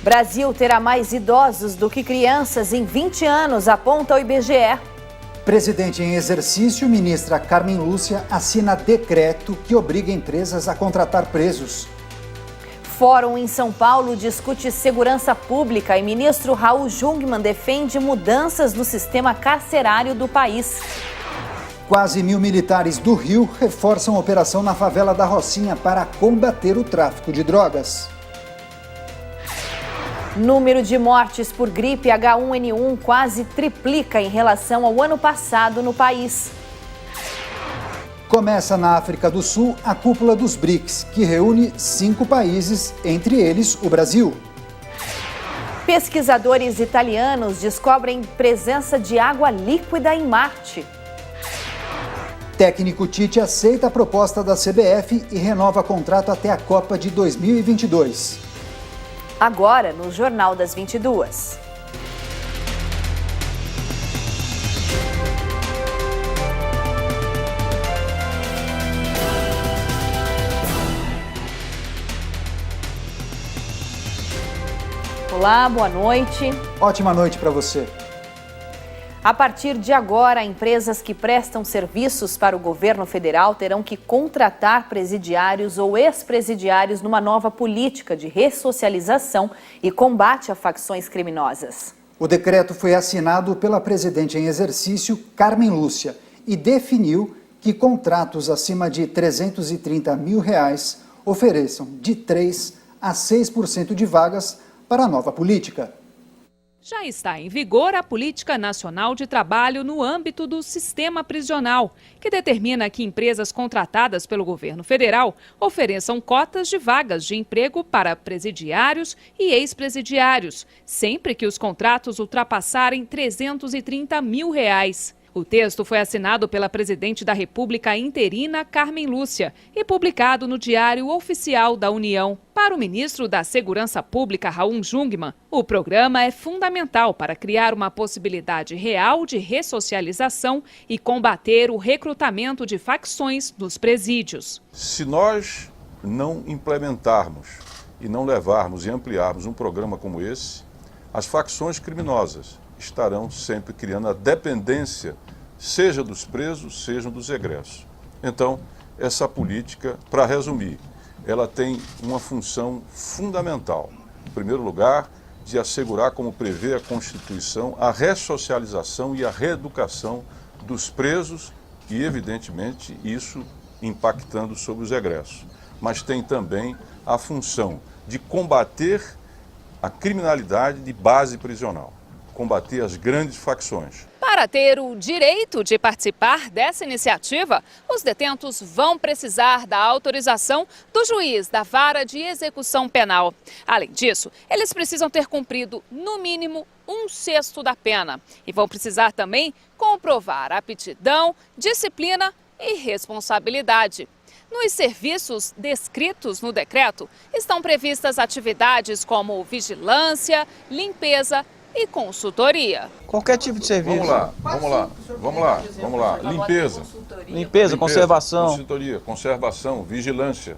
Brasil terá mais idosos do que crianças em 20 anos, aponta o IBGE. Presidente em exercício, ministra Carmen Lúcia, assina decreto que obriga empresas a contratar presos. Fórum em São Paulo discute segurança pública e ministro Raul Jungmann defende mudanças no sistema carcerário do país. Quase 1.000 militares do Rio reforçam a operação na favela da Rocinha para combater o tráfico de drogas. Número de mortes por gripe H1N1 quase triplica em relação ao ano passado no país. Começa na África do Sul a cúpula dos BRICS, que reúne 5 países, entre eles o Brasil. Pesquisadores italianos descobrem presença de água líquida em Marte. Técnico Tite aceita a proposta da CBF e renova contrato até a Copa de 2022. Agora, no Jornal das 22. Olá, boa noite. Ótima noite para você. A partir de agora, empresas que prestam serviços para o governo federal terão que contratar presidiários ou ex-presidiários numa nova política de ressocialização e combate a facções criminosas. O decreto foi assinado pela presidente em exercício, Carmen Lúcia, e definiu que contratos acima de R$330 mil ofereçam de 3% a 6% de vagas para a nova política. Já está em vigor a Política Nacional de Trabalho no âmbito do sistema prisional, que determina que empresas contratadas pelo governo federal ofereçam cotas de vagas de emprego para presidiários e ex-presidiários, sempre que os contratos ultrapassarem R$330 mil. O texto foi assinado pela presidente da República interina, Carmen Lúcia, e publicado no Diário Oficial da União. Para o ministro da Segurança Pública, Raul Jungmann, o programa é fundamental para criar uma possibilidade real de ressocialização e combater o recrutamento de facções nos presídios. Se nós não implementarmos e não levarmos e ampliarmos um programa como esse, as facções criminosas estarão sempre criando a dependência, seja dos presos, seja dos egressos. Então, essa política, para resumir, ela tem uma função fundamental. Em primeiro lugar, de assegurar, como prevê a Constituição, a ressocialização e a reeducação dos presos e, evidentemente, isso impactando sobre os egressos. Mas tem também a função de combater a criminalidade de base prisional, combater as grandes facções. Para ter o direito de participar dessa iniciativa, os detentos vão precisar da autorização do juiz da Vara de Execução Penal. Além disso, eles precisam ter cumprido, no mínimo, 1/6 da pena. E vão precisar também comprovar aptidão, disciplina e responsabilidade. Nos serviços descritos no decreto, estão previstas atividades como vigilância, limpeza e consultoria. Qualquer tipo de serviço. Vamos lá. Limpeza, conservação. Consultoria, conservação, vigilância.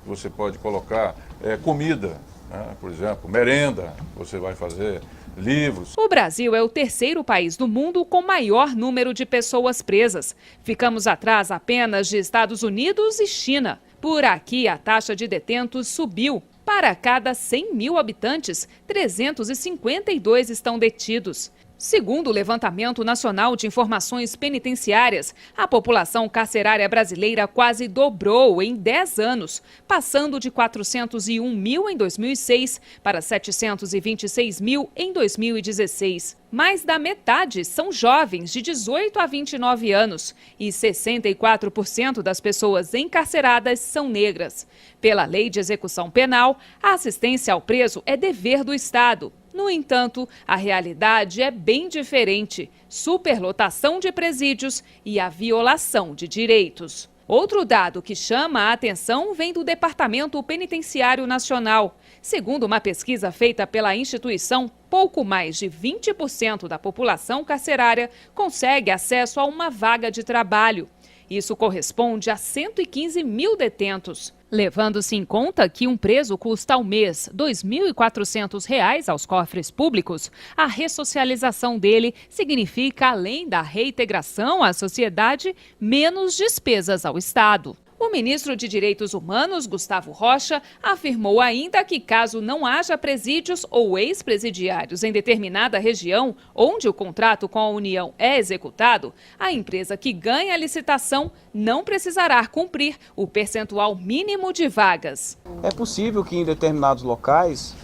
Você pode colocar comida, né? Por exemplo, merenda, você vai fazer livros. O Brasil é o terceiro país do mundo com maior número de pessoas presas. Ficamos atrás apenas de Estados Unidos e China. Por aqui, a taxa de detentos subiu. Para cada 100 mil habitantes, 352 estão detidos. Segundo o Levantamento Nacional de Informações Penitenciárias, a população carcerária brasileira quase dobrou em 10 anos, passando de 401 mil em 2006 para 726 mil em 2016. Mais da metade são jovens de 18 a 29 anos e 64% das pessoas encarceradas são negras. Pela Lei de Execução Penal, a assistência ao preso é dever do Estado. No entanto, a realidade é bem diferente: superlotação de presídios e a violação de direitos. Outro dado que chama a atenção vem do Departamento Penitenciário Nacional. Segundo uma pesquisa feita pela instituição, pouco mais de 20% da população carcerária consegue acesso a uma vaga de trabalho. Isso corresponde a 115 mil detentos. Levando-se em conta que um preso custa ao mês R$ 2.400 aos cofres públicos, a ressocialização dele significa, além da reintegração à sociedade, menos despesas ao Estado. O ministro de Direitos Humanos, Gustavo Rocha, afirmou ainda que caso não haja presídios ou ex-presidiários em determinada região onde o contrato com a União é executado, a empresa que ganha a licitação não precisará cumprir o percentual mínimo de vagas. É possível que em determinados locais,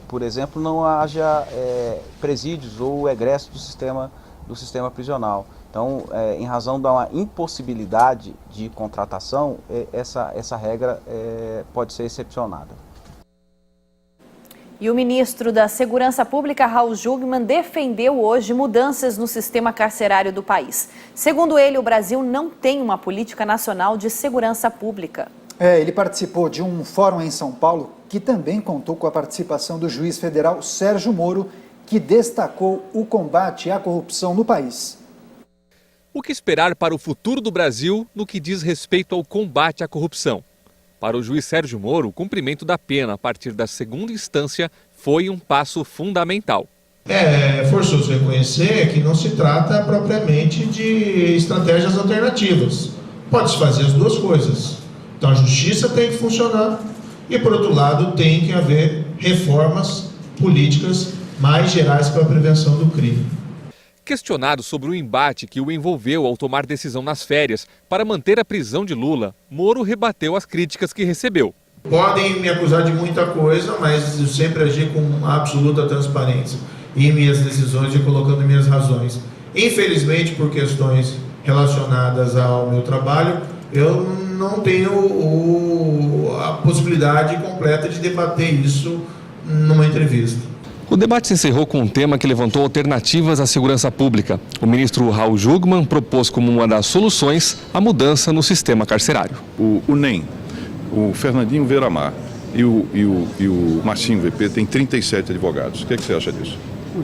por exemplo, não haja presídios ou egressos do sistema prisional. Então, em razão da impossibilidade de contratação, essa regra pode ser excepcionada. E o ministro da Segurança Pública, Raul Jungmann, defendeu hoje mudanças no sistema carcerário do país. Segundo ele, o Brasil não tem uma política nacional de segurança pública. Ele participou de um fórum em São Paulo que também contou com a participação do juiz federal Sérgio Moro, que destacou o combate à corrupção no país. O que esperar para o futuro do Brasil no que diz respeito ao combate à corrupção? Para o juiz Sérgio Moro, o cumprimento da pena a partir da segunda instância foi um passo fundamental. É forçoso reconhecer que não se trata propriamente de estratégias alternativas. Pode-se fazer as duas coisas. Então a justiça tem que funcionar e, por outro lado, tem que haver reformas políticas mais gerais para a prevenção do crime. Questionado sobre o embate que o envolveu ao tomar decisão nas férias para manter a prisão de Lula, Moro rebateu as críticas que recebeu. Podem me acusar de muita coisa, mas eu sempre agi com absoluta transparência em minhas decisões e colocando minhas razões. Infelizmente, por questões relacionadas ao meu trabalho, eu não tenho a possibilidade completa de debater isso numa entrevista. O debate se encerrou com um tema que levantou alternativas à segurança pública. O ministro Raul Jungmann propôs como uma das soluções a mudança no sistema carcerário. O NEM, o Fernandinho Veiramar e o Marcinho VP têm 37 advogados. O que você acha disso?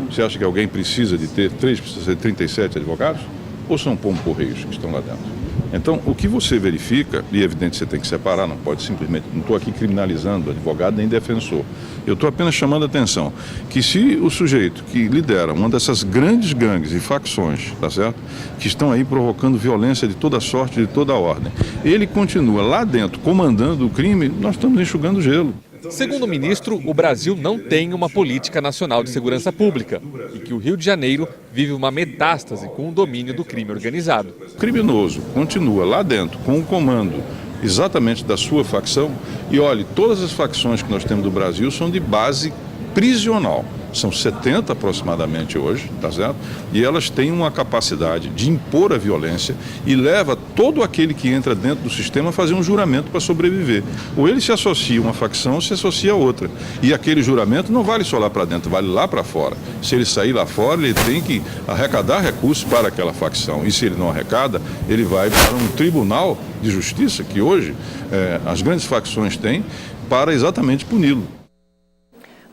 Você acha que alguém precisa de ter 37 advogados? Ou são pombo-correios que estão lá dentro? Então, o que você verifica, e é evidente que você tem que separar, não pode simplesmente, não estou aqui criminalizando advogado nem defensor. Eu estou apenas chamando a atenção que se o sujeito que lidera uma dessas grandes gangues e facções, tá certo? Que estão aí provocando violência de toda sorte, de toda ordem, ele continua lá dentro comandando o crime, nós estamos enxugando gelo. Segundo o ministro, o Brasil não tem uma política nacional de segurança pública e que o Rio de Janeiro vive uma metástase com o domínio do crime organizado. O criminoso continua lá dentro com o comando exatamente da sua facção e olhe, todas as facções que nós temos do Brasil são de base prisional. São 70 aproximadamente hoje, tá certo? E elas têm uma capacidade de impor a violência e leva todo aquele que entra dentro do sistema a fazer um juramento para sobreviver. Ou ele se associa a uma facção ou se associa a outra. E aquele juramento não vale só lá para dentro, vale lá para fora. Se ele sair lá fora, ele tem que arrecadar recursos para aquela facção. E se ele não arrecada, ele vai para um tribunal de justiça, que hoje as grandes facções têm, para exatamente puni-lo.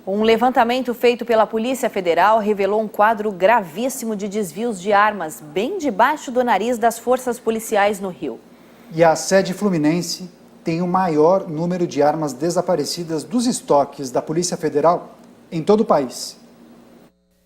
Um levantamento feito pela Polícia Federal revelou um quadro gravíssimo de desvios de armas, bem debaixo do nariz das forças policiais no Rio. E a sede fluminense tem o maior número de armas desaparecidas dos estoques da Polícia Federal em todo o país.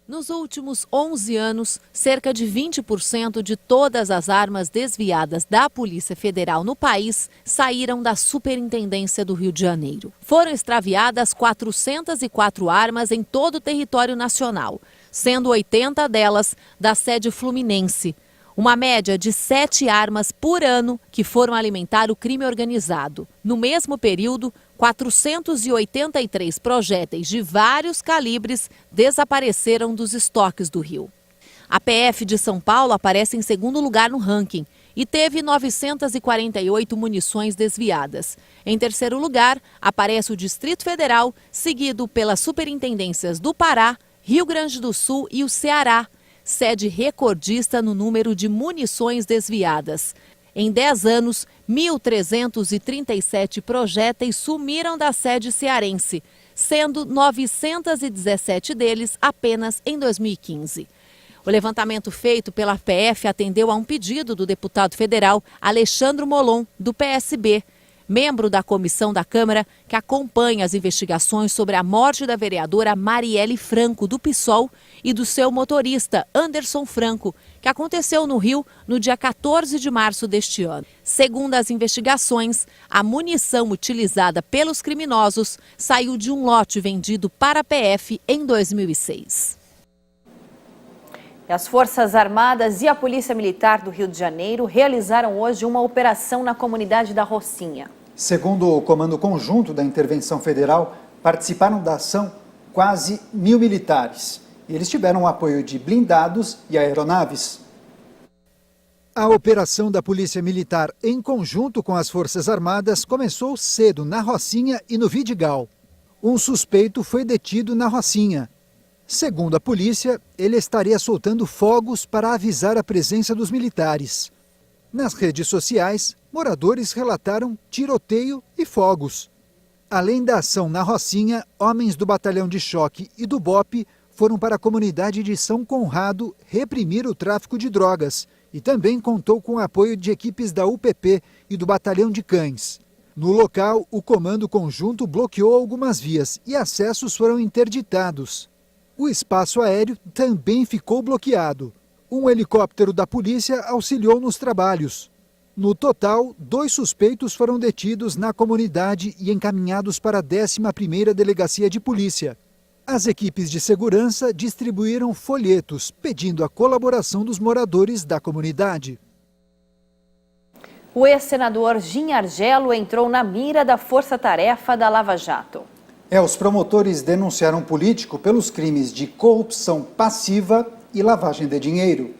Nos últimos 11 anos, cerca de 20% de todas as armas desviadas da Polícia Federal no país saíram da Superintendência do Rio de Janeiro. Foram extraviadas 404 armas em todo o território nacional, sendo 80 delas da sede fluminense. Uma média de 7 armas por ano que foram alimentar o crime organizado. No mesmo período, 483 projéteis de vários calibres desapareceram dos estoques do Rio. A PF de São Paulo aparece em segundo lugar no ranking e teve 948 munições desviadas. Em terceiro lugar, aparece o Distrito Federal, seguido pelas superintendências do Pará, Rio Grande do Sul e o Ceará, sede recordista no número de munições desviadas. Em 10 anos, 1.337 projéteis sumiram da sede cearense, sendo 917 deles apenas em 2015. O levantamento feito pela PF atendeu a um pedido do deputado federal Alexandre Molon, do PSB. membro da comissão da Câmara que acompanha as investigações sobre a morte da vereadora Marielle Franco, do PSOL, e do seu motorista, Anderson Franco, que aconteceu no Rio no dia 14 de março deste ano. Segundo as investigações, a munição utilizada pelos criminosos saiu de um lote vendido para a PF em 2006. As Forças Armadas e a Polícia Militar do Rio de Janeiro realizaram hoje uma operação na comunidade da Rocinha. Segundo o Comando Conjunto da Intervenção Federal, participaram da ação quase 1.000 militares. Eles tiveram o apoio de blindados e aeronaves. A operação da Polícia Militar em conjunto com as Forças Armadas começou cedo na Rocinha e no Vidigal. Um suspeito foi detido na Rocinha. Segundo a polícia, ele estaria soltando fogos para avisar a presença dos militares. Nas redes sociais, moradores relataram tiroteio e fogos. Além da ação na Rocinha, homens do Batalhão de Choque e do BOPE foram para a comunidade de São Conrado reprimir o tráfico de drogas e também contou com o apoio de equipes da UPP e do Batalhão de Cães. No local, o Comando Conjunto bloqueou algumas vias e acessos foram interditados. O espaço aéreo também ficou bloqueado. Um helicóptero da polícia auxiliou nos trabalhos. No total, 2 suspeitos foram detidos na comunidade e encaminhados para a 11ª Delegacia de Polícia. As equipes de segurança distribuíram folhetos pedindo a colaboração dos moradores da comunidade. O ex-senador Gin Argello entrou na mira da força-tarefa da Lava Jato. Os promotores denunciaram um político pelos crimes de corrupção passiva e lavagem de dinheiro.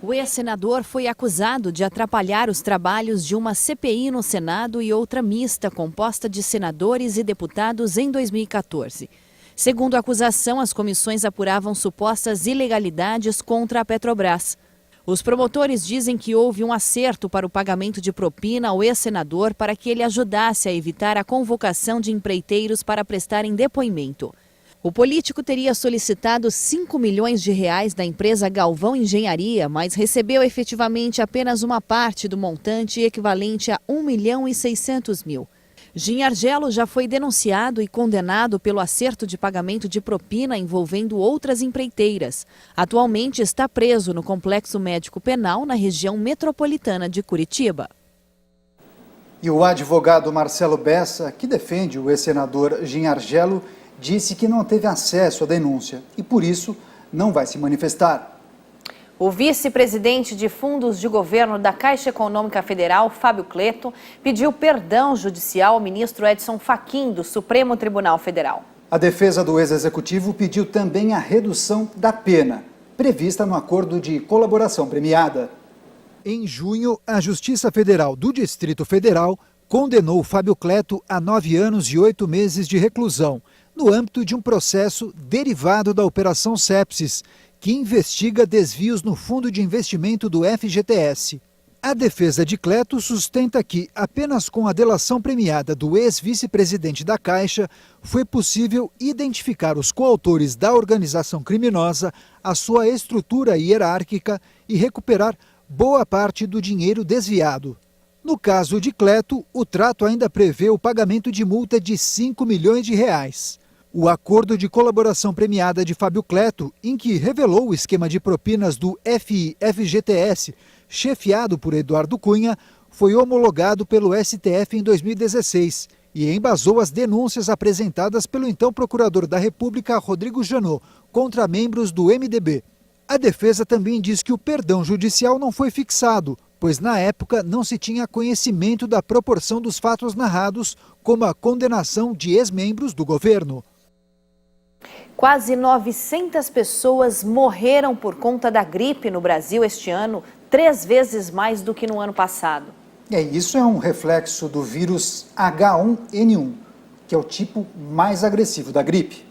O ex-senador foi acusado de atrapalhar os trabalhos de uma CPI no Senado e outra mista composta de senadores e deputados em 2014. Segundo a acusação, as comissões apuravam supostas ilegalidades contra a Petrobras. Os promotores dizem que houve um acerto para o pagamento de propina ao ex-senador para que ele ajudasse a evitar a convocação de empreiteiros para prestarem depoimento. O político teria solicitado 5 milhões de reais da empresa Galvão Engenharia, mas recebeu efetivamente apenas uma parte do montante equivalente a 1.600.000. Gin Argello já foi denunciado e condenado pelo acerto de pagamento de propina envolvendo outras empreiteiras. Atualmente está preso no Complexo Médico Penal na região metropolitana de Curitiba. E o advogado Marcelo Bessa, que defende o ex-senador Gin Argello, disse que não teve acesso à denúncia e, por isso, não vai se manifestar. O vice-presidente de fundos de governo da Caixa Econômica Federal, Fábio Cleto, pediu perdão judicial ao ministro Edson Fachin, do Supremo Tribunal Federal. A defesa do ex-executivo pediu também a redução da pena, prevista no acordo de colaboração premiada. Em junho, a Justiça Federal do Distrito Federal condenou Fábio Cleto a 9 anos e 8 meses de reclusão, no âmbito de um processo derivado da Operação Sepsis, que investiga desvios no Fundo de Investimento do FGTS. A defesa de Cleto sustenta que, apenas com a delação premiada do ex-vice-presidente da Caixa, foi possível identificar os coautores da organização criminosa, a sua estrutura hierárquica e recuperar boa parte do dinheiro desviado. No caso de Cleto, o trato ainda prevê o pagamento de multa de 5 milhões de reais. O acordo de colaboração premiada de Fábio Cleto, em que revelou o esquema de propinas do FGTS, chefiado por Eduardo Cunha, foi homologado pelo STF em 2016 e embasou as denúncias apresentadas pelo então procurador da República, Rodrigo Janot, contra membros do MDB. A defesa também diz que o perdão judicial não foi fixado, pois na época não se tinha conhecimento da proporção dos fatos narrados, como a condenação de ex-membros do governo. Quase 900 pessoas morreram por conta da gripe no Brasil este ano, 3 vezes mais do que no ano passado. Isso é um reflexo do vírus H1N1, que é o tipo mais agressivo da gripe.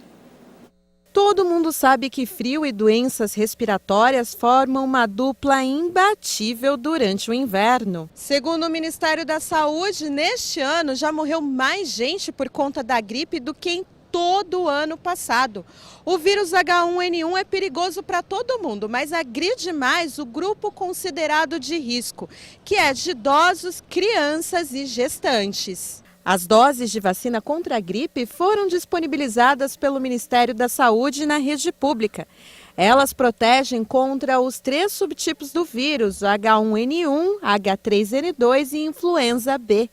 Todo mundo sabe que frio e doenças respiratórias formam uma dupla imbatível durante o inverno. Segundo o Ministério da Saúde, neste ano já morreu mais gente por conta da gripe do que em todo o ano passado. O vírus H1N1 é perigoso para todo mundo, mas agride mais o grupo considerado de risco, que é de idosos, crianças e gestantes. As doses de vacina contra a gripe foram disponibilizadas pelo Ministério da Saúde na rede pública. Elas protegem contra os 3 subtipos do vírus, H1N1, H3N2 e influenza B.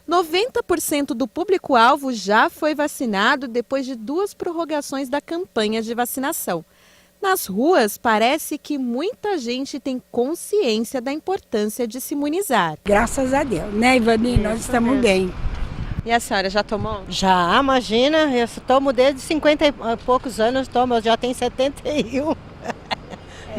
90% do público-alvo já foi vacinado depois de 2 prorrogações da campanha de vacinação. Nas ruas, parece que muita gente tem consciência da importância de se imunizar. Graças a Deus, né, Ivani? Nós estamos bem. E a senhora já tomou? Já, imagina, eu tomo desde 50 e poucos anos, eu já tenho 71.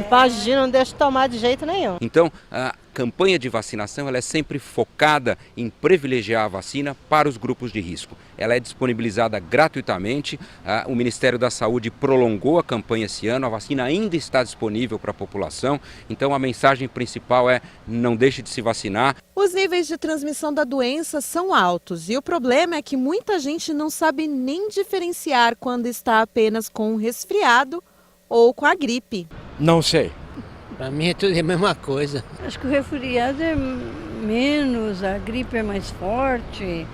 Imagina, não deixo de tomar de jeito nenhum. Então, a campanha de vacinação ela é sempre focada em privilegiar a vacina para os grupos de risco. Ela é disponibilizada gratuitamente, o Ministério da Saúde prolongou a campanha esse ano, a vacina ainda está disponível para a população, então a mensagem principal é não deixe de se vacinar. Os níveis de transmissão da doença são altos e o problema é que muita gente não sabe nem diferenciar quando está apenas com um resfriado ou com a gripe. Não sei. Para mim é tudo a mesma coisa. Acho que o resfriado é menos, a gripe é mais forte.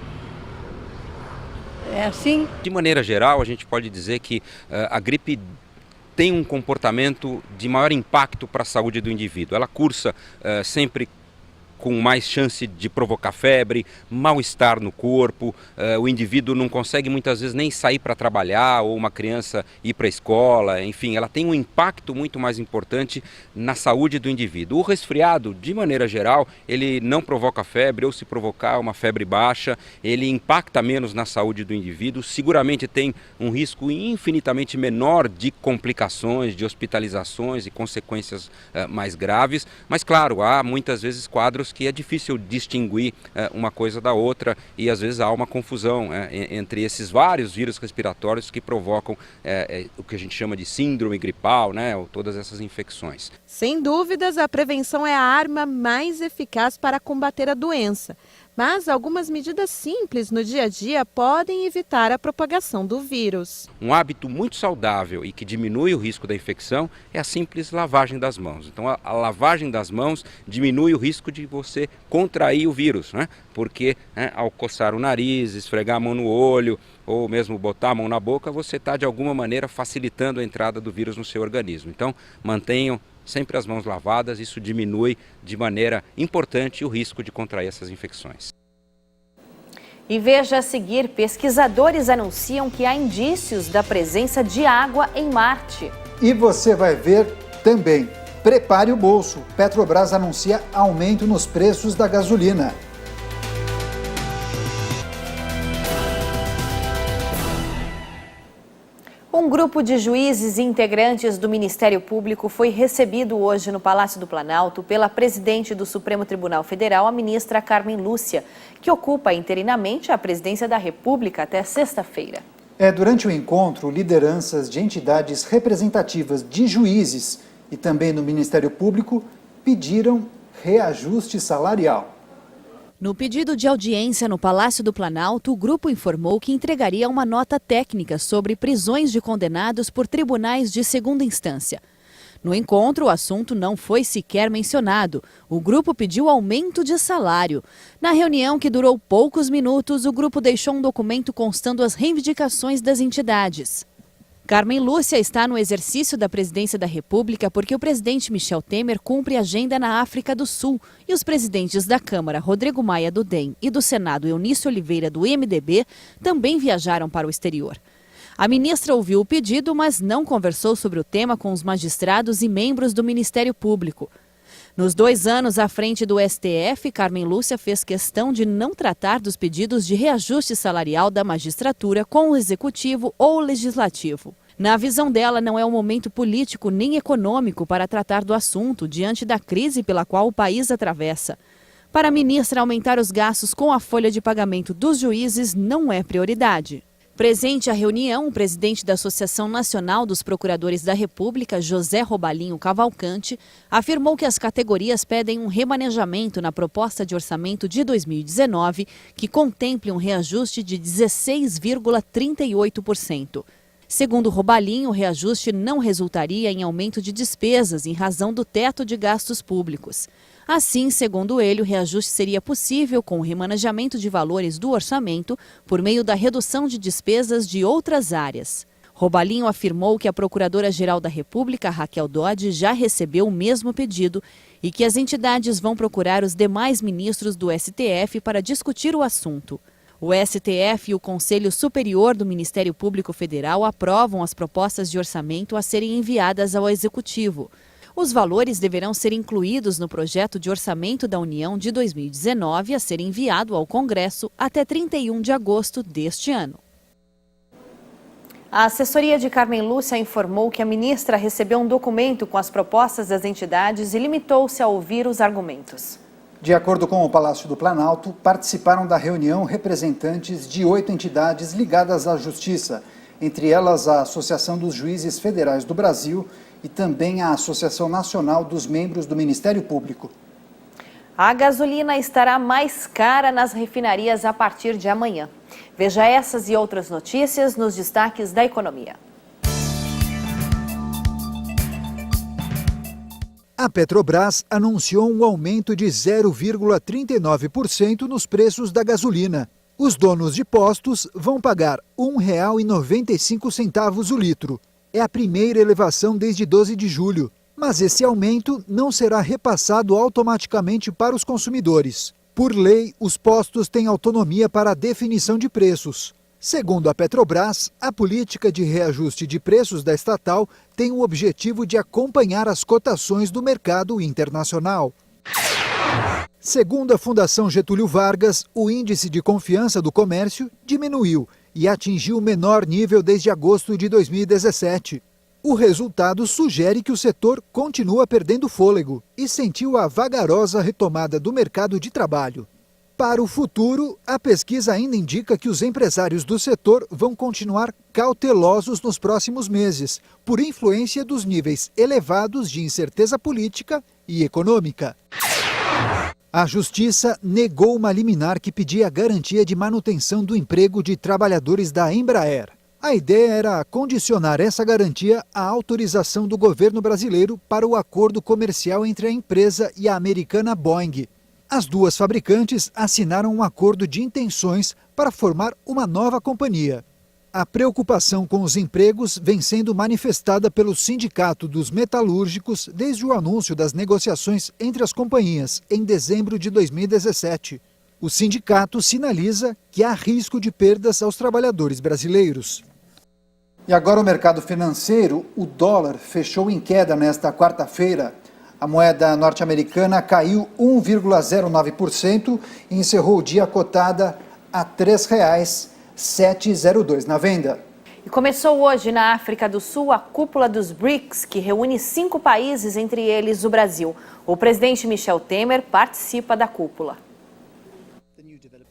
É assim? De maneira geral, a gente pode dizer que a gripe tem um comportamento de maior impacto para a saúde do indivíduo. Ela cursa sempre com mais chance de provocar febre, mal-estar no corpo, o indivíduo não consegue muitas vezes nem sair para trabalhar ou uma criança ir para a escola, enfim, ela tem um impacto muito mais importante na saúde do indivíduo. O resfriado, de maneira geral, ele não provoca febre ou se provocar uma febre baixa, ele impacta menos na saúde do indivíduo, seguramente tem um risco infinitamente menor de complicações, de hospitalizações e consequências mais graves, mas claro, há muitas vezes quadros que é difícil distinguir uma coisa da outra e às vezes há uma confusão entre esses vários vírus respiratórios que provocam o que a gente chama de síndrome gripal, né, ou todas essas infecções. Sem dúvidas, a prevenção é a arma mais eficaz para combater a doença. Mas algumas medidas simples no dia a dia podem evitar a propagação do vírus. Um hábito muito saudável e que diminui o risco da infecção é a simples lavagem das mãos. Então a lavagem das mãos diminui o risco de você contrair o vírus, né? Porque ao coçar o nariz, esfregar a mão no olho ou mesmo botar a mão na boca, você está de alguma maneira facilitando a entrada do vírus no seu organismo. Então mantenham sempre as mãos lavadas, isso diminui de maneira importante o risco de contrair essas infecções. E veja a seguir, pesquisadores anunciam que há indícios da presença de água em Marte. E você vai ver também. Prepare o bolso. Petrobras anuncia aumento nos preços da gasolina. Um grupo de juízes e integrantes do Ministério Público foi recebido hoje no Palácio do Planalto pela presidente do Supremo Tribunal Federal, a ministra Carmen Lúcia, que ocupa interinamente a presidência da República até sexta-feira. Durante o encontro, lideranças de entidades representativas de juízes e também no Ministério Público pediram reajuste salarial. No pedido de audiência no Palácio do Planalto, o grupo informou que entregaria uma nota técnica sobre prisões de condenados por tribunais de segunda instância. No encontro, o assunto não foi sequer mencionado. O grupo pediu aumento de salário. Na reunião, que durou poucos minutos, o grupo deixou um documento constando as reivindicações das entidades. Carmen Lúcia está no exercício da presidência da República porque o presidente Michel Temer cumpre agenda na África do Sul e os presidentes da Câmara, Rodrigo Maia do DEM, e do Senado, Eunício Oliveira do MDB, também viajaram para o exterior. A ministra ouviu o pedido, mas não conversou sobre o tema com os magistrados e membros do Ministério Público. Nos 2 anos à frente do STF, Carmen Lúcia fez questão de não tratar dos pedidos de reajuste salarial da magistratura com o executivo ou o legislativo. Na visão dela, não é um momento político nem econômico para tratar do assunto diante da crise pela qual o país atravessa. Para a ministra, aumentar os gastos com a folha de pagamento dos juízes não é prioridade. Presente à reunião, o presidente da Associação Nacional dos Procuradores da República, José Robalinho Cavalcante, afirmou que as categorias pedem um remanejamento na proposta de orçamento de 2019, que contemple um reajuste de 16,38%. Segundo Robalinho, o reajuste não resultaria em aumento de despesas em razão do teto de gastos públicos. Assim, segundo ele, o reajuste seria possível com o remanejamento de valores do orçamento por meio da redução de despesas de outras áreas. Robalinho afirmou que a Procuradora-Geral da República, Raquel Dodge, já recebeu o mesmo pedido e que as entidades vão procurar os demais ministros do STF para discutir o assunto. O STF e o Conselho Superior do Ministério Público Federal aprovam as propostas de orçamento a serem enviadas ao Executivo. Os valores deverão ser incluídos no projeto de orçamento da União de 2019 a ser enviado ao Congresso até 31 de agosto deste ano. A assessoria de Carmen Lúcia informou que a ministra recebeu um documento com as propostas das entidades e limitou-se a ouvir os argumentos. De acordo com o Palácio do Planalto, participaram da reunião representantes de 8 entidades ligadas à Justiça, entre elas a Associação dos Juízes Federais do Brasil e também a Associação Nacional dos Membros do Ministério Público. A gasolina estará mais cara nas refinarias a partir de amanhã. Veja essas e outras notícias nos destaques da economia. A Petrobras anunciou um aumento de 0,39% nos preços da gasolina. Os donos de postos vão pagar R$ 1,95 o litro. É a primeira elevação desde 12 de julho, mas esse aumento não será repassado automaticamente para os consumidores. Por lei, os postos têm autonomia para a definição de preços. Segundo a Petrobras, a política de reajuste de preços da estatal tem o objetivo de acompanhar as cotações do mercado internacional. Segundo a Fundação Getúlio Vargas, o índice de confiança do comércio diminuiu e atingiu o menor nível desde agosto de 2017. O resultado sugere que o setor continua perdendo fôlego e sentiu a vagarosa retomada do mercado de trabalho. Para o futuro, a pesquisa ainda indica que os empresários do setor vão continuar cautelosos nos próximos meses, por influência dos níveis elevados de incerteza política e econômica. A Justiça negou uma liminar que pedia a garantia de manutenção do emprego de trabalhadores da Embraer. A ideia era condicionar essa garantia à autorização do governo brasileiro para o acordo comercial entre a empresa e a americana Boeing. As duas fabricantes assinaram um acordo de intenções para formar uma nova companhia. A preocupação com os empregos vem sendo manifestada pelo Sindicato dos Metalúrgicos desde o anúncio das negociações entre as companhias em dezembro de 2017. O sindicato sinaliza que há risco de perdas aos trabalhadores brasileiros. E agora o mercado financeiro, o dólar fechou em queda nesta quarta-feira. A moeda norte-americana caiu 1,09% e encerrou o dia cotada a R$ 3,702 na venda. E começou hoje na África do Sul a cúpula dos BRICS, que reúne 5 países, entre eles o Brasil. O presidente Michel Temer participa da cúpula.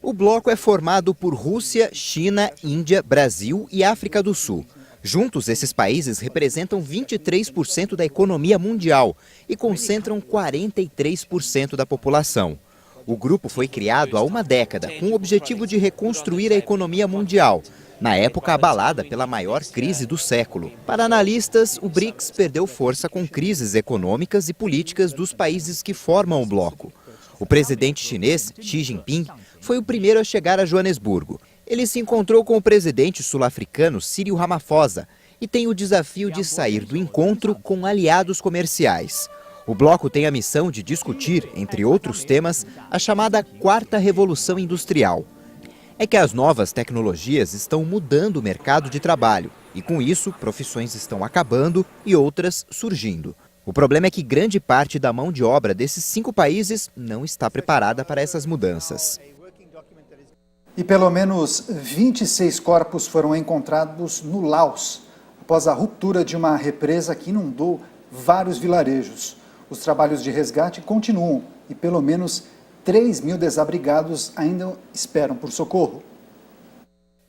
O bloco é formado por Rússia, China, Índia, Brasil e África do Sul. Juntos, esses países representam 23% da economia mundial e concentram 43% da população. O grupo foi criado há uma década com o objetivo de reconstruir a economia mundial, na época abalada pela maior crise do século. Para analistas, o BRICS perdeu força com crises econômicas e políticas dos países que formam o bloco. O presidente chinês, Xi Jinping, foi o primeiro a chegar a Joanesburgo. Ele se encontrou com o presidente sul-africano Cyril Ramaphosa e tem o desafio de sair do encontro com aliados comerciais. O bloco tem a missão de discutir, entre outros temas, a chamada Quarta Revolução Industrial. É que as novas tecnologias estão mudando o mercado de trabalho e, com isso, profissões estão acabando e outras surgindo. O problema é que grande parte da mão de obra desses 5 países não está preparada para essas mudanças. E pelo menos 26 corpos foram encontrados no Laos, após a ruptura de uma represa que inundou vários vilarejos. Os trabalhos de resgate continuam e pelo menos 3.000 desabrigados ainda esperam por socorro.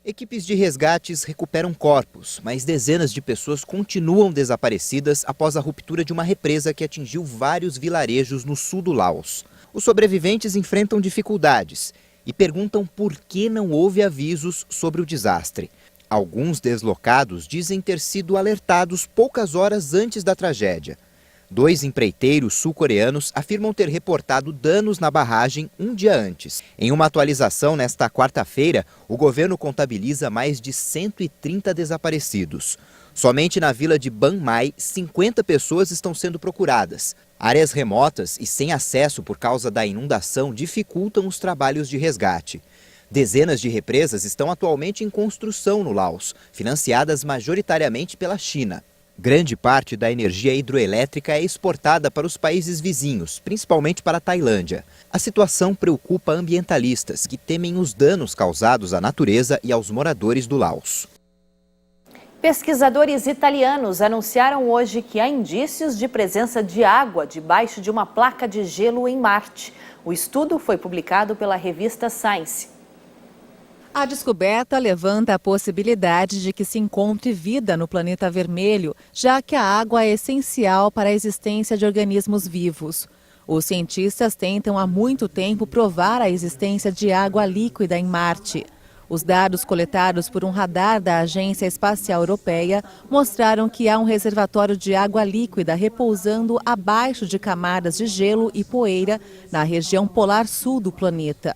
Equipes de resgates recuperam corpos, mas dezenas de pessoas continuam desaparecidas após a ruptura de uma represa que atingiu vários vilarejos no sul do Laos. Os sobreviventes enfrentam dificuldades e perguntam por que não houve avisos sobre o desastre. Alguns deslocados dizem ter sido alertados poucas horas antes da tragédia. 2 empreiteiros sul-coreanos afirmam ter reportado danos na barragem um dia antes. Em uma atualização nesta quarta-feira, o governo contabiliza mais de 130 desaparecidos. Somente na vila de Ban Mai, 50 pessoas estão sendo procuradas. Áreas remotas e sem acesso por causa da inundação dificultam os trabalhos de resgate. Dezenas de represas estão atualmente em construção no Laos, financiadas majoritariamente pela China. Grande parte da energia hidroelétrica é exportada para os países vizinhos, principalmente para a Tailândia. A situação preocupa ambientalistas, que temem os danos causados à natureza e aos moradores do Laos. Pesquisadores italianos anunciaram hoje que há indícios de presença de água debaixo de uma placa de gelo em Marte. O estudo foi publicado pela revista Science. A descoberta levanta a possibilidade de que se encontre vida no planeta vermelho, já que a água é essencial para a existência de organismos vivos. Os cientistas tentam há muito tempo provar a existência de água líquida em Marte. Os dados coletados por um radar da Agência Espacial Europeia mostraram que há um reservatório de água líquida repousando abaixo de camadas de gelo e poeira na região polar sul do planeta.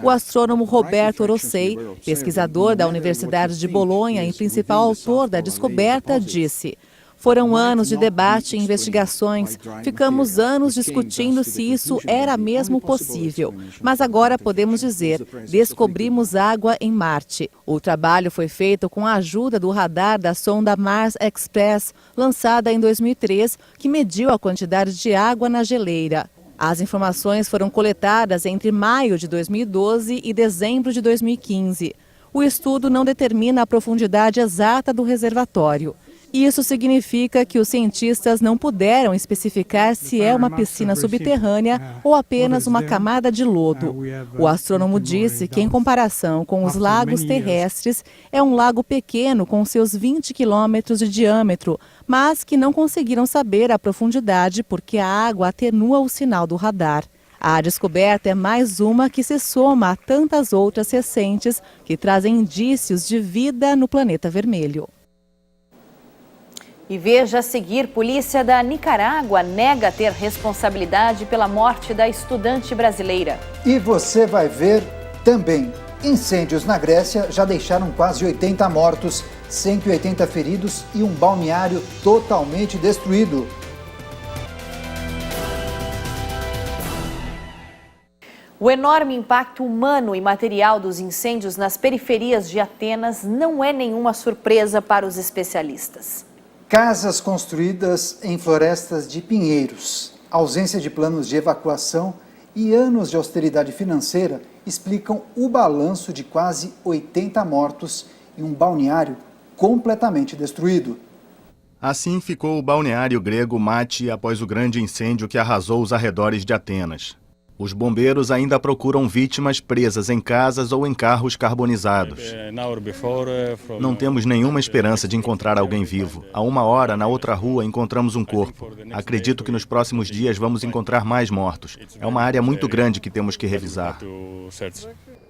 O astrônomo Roberto Rossei, pesquisador da Universidade de Bolonha e principal autor da descoberta, disse: "Foram anos de debate e investigações. Ficamos anos discutindo se isso era mesmo possível. Mas agora podemos dizer, descobrimos água em Marte." O trabalho foi feito com a ajuda do radar da sonda Mars Express, lançada em 2003, que mediu a quantidade de água na geleira. As informações foram coletadas entre maio de 2012 e dezembro de 2015. O estudo não determina a profundidade exata do reservatório. Isso significa que os cientistas não puderam especificar se é uma piscina subterrânea ou apenas uma camada de lodo. O astrônomo disse que, em comparação com os lagos terrestres, é um lago pequeno com seus 20 quilômetros de diâmetro, mas que não conseguiram saber a profundidade porque a água atenua o sinal do radar. A descoberta é mais uma que se soma a tantas outras recentes que trazem indícios de vida no planeta vermelho. E veja a seguir, polícia da Nicarágua nega ter responsabilidade pela morte da estudante brasileira. E você vai ver também. Incêndios na Grécia já deixaram quase 80 mortos, 180 feridos e um balneário totalmente destruído. O enorme impacto humano e material dos incêndios nas periferias de Atenas não é nenhuma surpresa para os especialistas. Casas construídas em florestas de pinheiros, ausência de planos de evacuação e anos de austeridade financeira explicam o balanço de quase 80 mortos e um balneário completamente destruído. Assim ficou o balneário grego Mati após o grande incêndio que arrasou os arredores de Atenas. Os bombeiros ainda procuram vítimas presas em casas ou em carros carbonizados. Não temos nenhuma esperança de encontrar alguém vivo. Há 1 hora, na outra rua, encontramos um corpo. Acredito que nos próximos dias vamos encontrar mais mortos. É uma área muito grande que temos que revisar.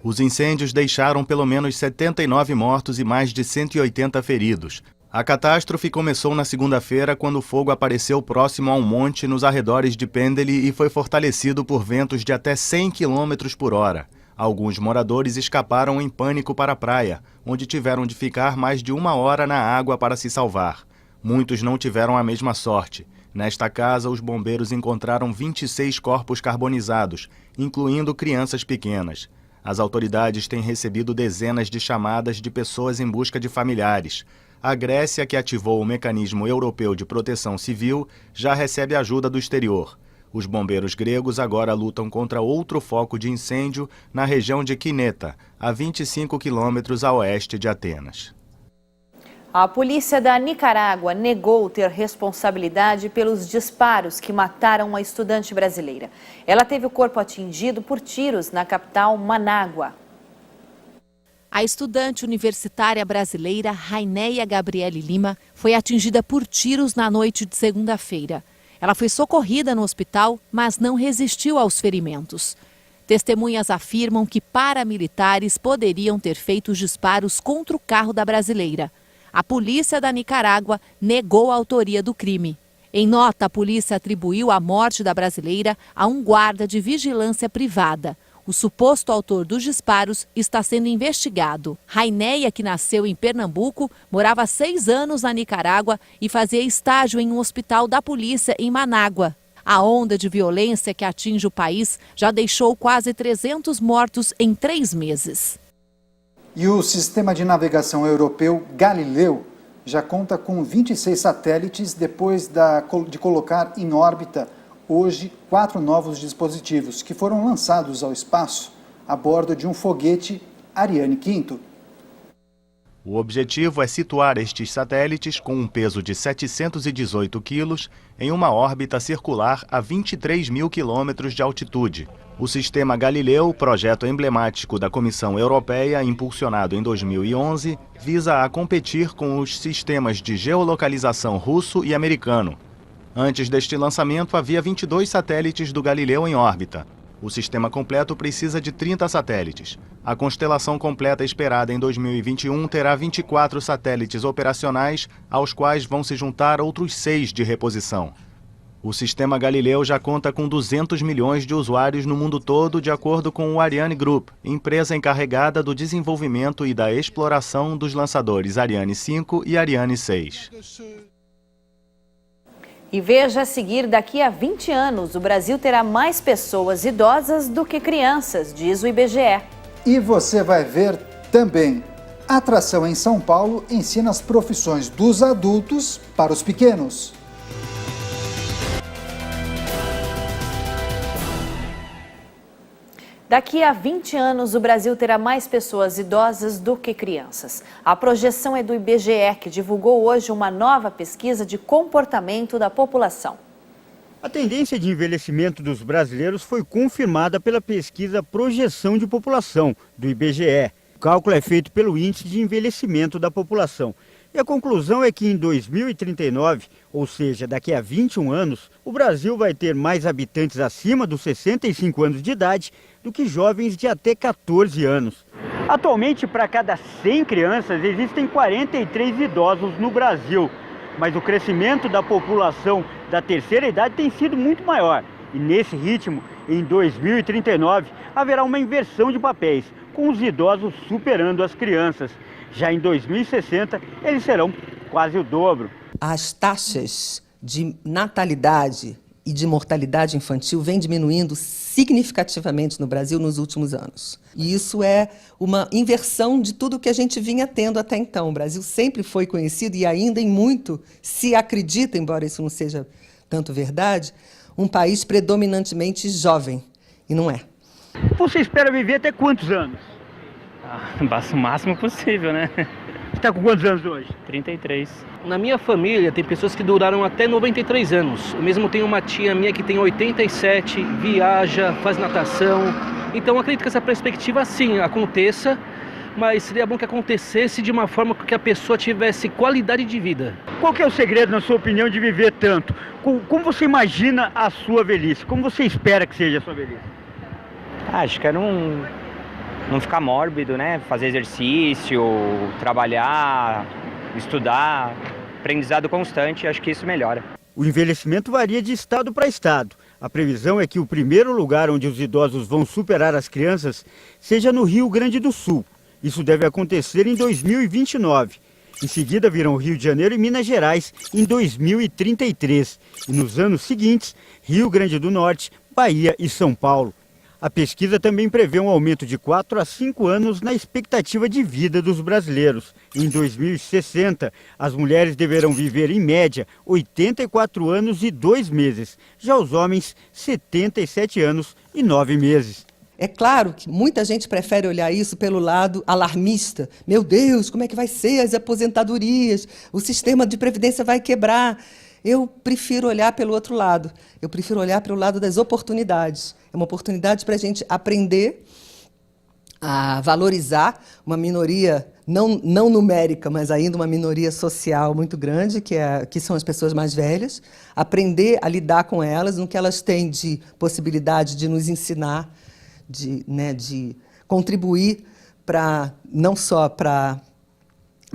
Os incêndios deixaram pelo menos 79 mortos e mais de 180 feridos. A catástrofe começou na segunda-feira, quando o fogo apareceu próximo a um monte nos arredores de Pendeli e foi fortalecido por ventos de até 100 km por hora. Alguns moradores escaparam em pânico para a praia, onde tiveram de ficar mais de 1 hora na água para se salvar. Muitos não tiveram a mesma sorte. Nesta casa, os bombeiros encontraram 26 corpos carbonizados, incluindo crianças pequenas. As autoridades têm recebido dezenas de chamadas de pessoas em busca de familiares. A Grécia, que ativou o Mecanismo Europeu de Proteção Civil, já recebe ajuda do exterior. Os bombeiros gregos agora lutam contra outro foco de incêndio na região de Kineta, a 25 quilômetros a oeste de Atenas. A polícia da Nicarágua negou ter responsabilidade pelos disparos que mataram uma estudante brasileira. Ela teve o corpo atingido por tiros na capital Manágua. A estudante universitária brasileira Raineia Gabriele Lima foi atingida por tiros na noite de segunda-feira. Ela foi socorrida no hospital, mas não resistiu aos ferimentos. Testemunhas afirmam que paramilitares poderiam ter feito os disparos contra o carro da brasileira. A polícia da Nicarágua negou a autoria do crime. Em nota, a polícia atribuiu a morte da brasileira a um guarda de vigilância privada. O suposto autor dos disparos está sendo investigado. Raineia, que nasceu em Pernambuco, morava há 6 anos na Nicarágua e fazia estágio em um hospital da polícia em Manágua. A onda de violência que atinge o país já deixou quase 300 mortos em 3 meses. E o sistema de navegação europeu Galileu já conta com 26 satélites depois de colocar em órbita hoje 4 novos dispositivos que foram lançados ao espaço a bordo de um foguete Ariane 5. O objetivo é situar estes satélites com um peso de 718 quilos em uma órbita circular a 23 mil quilômetros de altitude. O sistema Galileu, projeto emblemático da Comissão Europeia, impulsionado em 2011, visa a competir com os sistemas de geolocalização russo e americano. Antes deste lançamento, havia 22 satélites do Galileu em órbita. O sistema completo precisa de 30 satélites. A constelação completa esperada em 2021 terá 24 satélites operacionais, aos quais vão se juntar outros 6 de reposição. O sistema Galileu já conta com 200 milhões de usuários no mundo todo, de acordo com o Ariane Group, empresa encarregada do desenvolvimento e da exploração dos lançadores Ariane 5 e Ariane 6. E veja a seguir, daqui a 20 anos, o Brasil terá mais pessoas idosas do que crianças, diz o IBGE. E você vai ver também. A atração em São Paulo ensina as profissões dos adultos para os pequenos. Daqui a 20 anos, o Brasil terá mais pessoas idosas do que crianças. A projeção é do IBGE, que divulgou hoje uma nova pesquisa de comportamento da população. A tendência de envelhecimento dos brasileiros foi confirmada pela pesquisa Projeção de População, do IBGE. O cálculo é feito pelo Índice de Envelhecimento da População. E a conclusão é que em 2039, ou seja, daqui a 21 anos, o Brasil vai ter mais habitantes acima dos 65 anos de idade do que jovens de até 14 anos. Atualmente, para cada 100 crianças, existem 43 idosos no Brasil. Mas o crescimento da população da terceira idade tem sido muito maior. E nesse ritmo, em 2039, haverá uma inversão de papéis, com os idosos superando as crianças. Já em 2060, eles serão quase o dobro. As taxas de natalidade e de mortalidade infantil vêm diminuindo significativamente no Brasil nos últimos anos. E isso é uma inversão de tudo que a gente vinha tendo até então. O Brasil sempre foi conhecido e ainda em muito se acredita, embora isso não seja tanto verdade, um país predominantemente jovem. E não é. Você espera viver até quantos anos? O máximo possível, né? Você está com quantos anos hoje? 33. Na minha família tem pessoas que duraram até 93 anos. Eu mesmo tenho uma tia minha que tem 87, viaja, faz natação. Então acredito que essa perspectiva sim aconteça, mas seria bom que acontecesse de uma forma que a pessoa tivesse qualidade de vida. Qual que é o segredo, na sua opinião, de viver tanto? Como você imagina a sua velhice? Como você espera que seja a sua velhice? Acho que era não ficar mórbido, né? Fazer exercício, trabalhar, estudar, aprendizado constante, acho que isso melhora. O envelhecimento varia de estado para estado. A previsão é que o primeiro lugar onde os idosos vão superar as crianças seja no Rio Grande do Sul. Isso deve acontecer em 2029. Em seguida virão Rio de Janeiro e Minas Gerais em 2033. E nos anos seguintes, Rio Grande do Norte, Bahia e São Paulo. A pesquisa também prevê um aumento de 4 a 5 anos na expectativa de vida dos brasileiros. Em 2060, as mulheres deverão viver, em média, 84 anos e 2 meses. Já os homens, 77 anos e 9 meses. É claro que muita gente prefere olhar isso pelo lado alarmista. Meu Deus, como é que vai ser as aposentadorias? O sistema de previdência vai quebrar. Eu prefiro olhar pelo outro lado. Eu prefiro olhar pelo lado das oportunidades. É uma oportunidade para a gente aprender a valorizar uma minoria não numérica, mas ainda uma minoria social muito grande, que são as pessoas mais velhas, aprender a lidar com elas, no que elas têm de possibilidade de nos ensinar, de contribuir não só para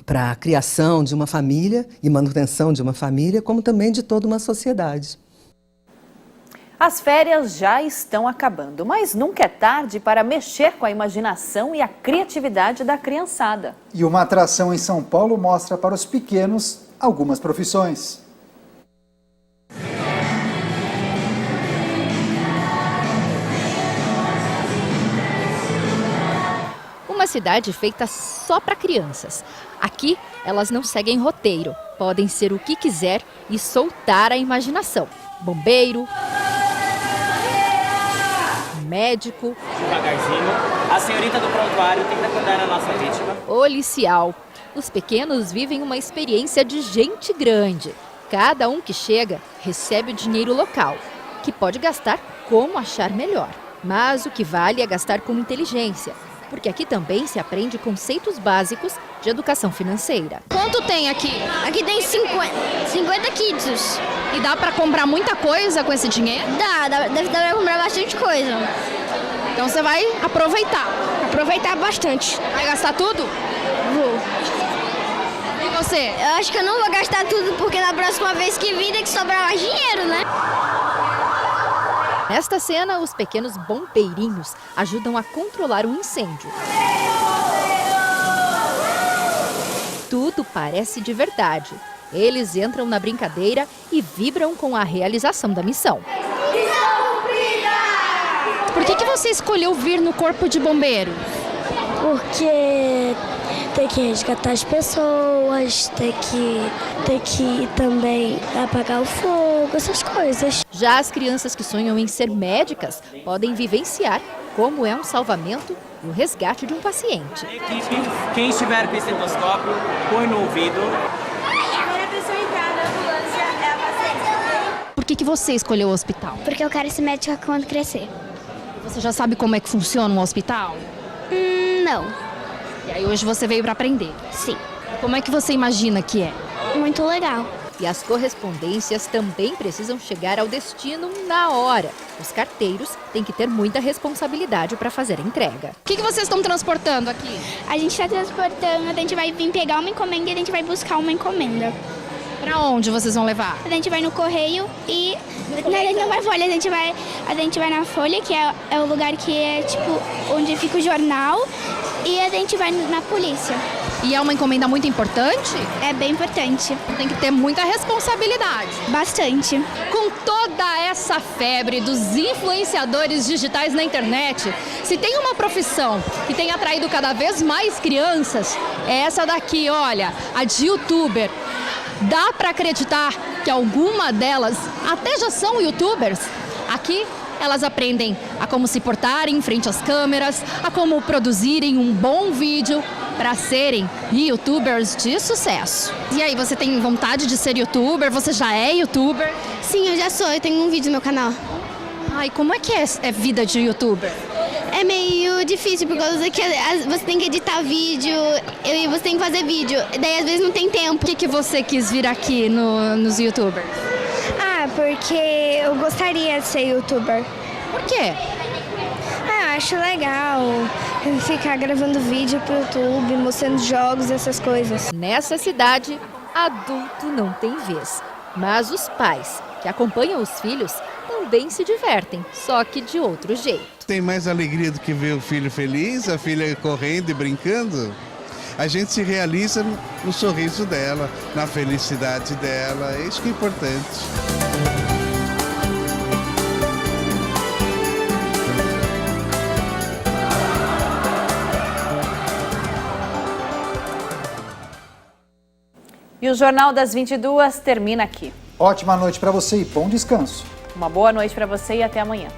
a criação de uma família e manutenção de uma família, como também de toda uma sociedade. As férias já estão acabando, mas nunca é tarde para mexer com a imaginação e a criatividade da criançada. E uma atração em São Paulo mostra para os pequenos algumas profissões. Uma cidade feita só para crianças. Aqui, elas não seguem roteiro, podem ser o que quiser e soltar a imaginação. Bombeiro, médico, devagarzinho, a senhorita do prontuário tenta cuidar da nossa vítima. policial. Os pequenos vivem uma experiência de gente grande. Cada um que chega recebe o dinheiro local, que pode gastar como achar melhor. Mas o que vale é gastar com inteligência, porque aqui também se aprende conceitos básicos de educação financeira. Quanto tem aqui? Aqui tem 50 kits. E dá para comprar muita coisa com esse dinheiro? Deve dar para comprar bastante coisa. Então você vai aproveitar. Aproveitar bastante. Vai gastar tudo? Vou. E você? Eu acho que eu não vou gastar tudo, porque na próxima vez que vir tem que sobrar mais dinheiro, né? Nesta cena, os pequenos bombeirinhos ajudam a controlar um incêndio. Tudo parece de verdade. Eles entram na brincadeira e vibram com a realização da missão. Por que você escolheu vir no Corpo de Bombeiros? Porque tem que resgatar as pessoas, tem que também apagar o fogo, essas coisas. Já as crianças que sonham em ser médicas podem vivenciar como é um salvamento e o resgate de um paciente. Equipe, quem estiver com estetoscópio, põe no ouvido. Agora a pessoa entrar na ambulância é a paciente. Por que você escolheu o hospital? Porque eu quero ser médica quando crescer. Você já sabe como é que funciona um hospital? Não. E aí hoje você veio para aprender? Sim. Como é que você imagina que é? Muito legal. E as correspondências também precisam chegar ao destino na hora. Os carteiros têm que ter muita responsabilidade para fazer a entrega. O que vocês estão transportando aqui? A gente está transportando, a gente vai vir pegar uma encomenda e a gente vai buscar uma encomenda. Para onde vocês vão levar? A gente vai no correio e a gente não vai folha, a gente vai na folha, que é o lugar que é tipo onde fica o jornal, e a gente vai na polícia. E é uma encomenda muito importante? É bem importante. Tem que ter muita responsabilidade. Bastante. Com toda essa febre dos influenciadores digitais na internet, se tem uma profissão que tem atraído cada vez mais crianças, é essa daqui, olha, a de youtuber. Dá para acreditar que alguma delas até já são youtubers? Aqui elas aprendem a como se portarem em frente às câmeras, a como produzirem um bom vídeo para serem youtubers de sucesso. E aí, você tem vontade de ser youtuber? Você já é youtuber? Sim, eu já sou, eu tenho um vídeo no meu canal. Ai, como é que é vida de youtuber? É meio difícil, por causa que você tem que editar vídeo e você tem que fazer vídeo. Daí às vezes não tem tempo. Por que você quis vir aqui nos youtubers? Porque eu gostaria de ser youtuber. Por quê? Eu acho legal ficar gravando vídeo pro YouTube, mostrando jogos, essas coisas. Nessa cidade, adulto não tem vez. Mas os pais que acompanham os filhos também se divertem, só que de outro jeito. Tem mais alegria do que ver o filho feliz, a filha correndo e brincando? A gente se realiza no sorriso dela, na felicidade dela, é isso que é importante. E o Jornal das 22 termina aqui. Ótima noite para você e bom descanso. Uma boa noite para você e até amanhã.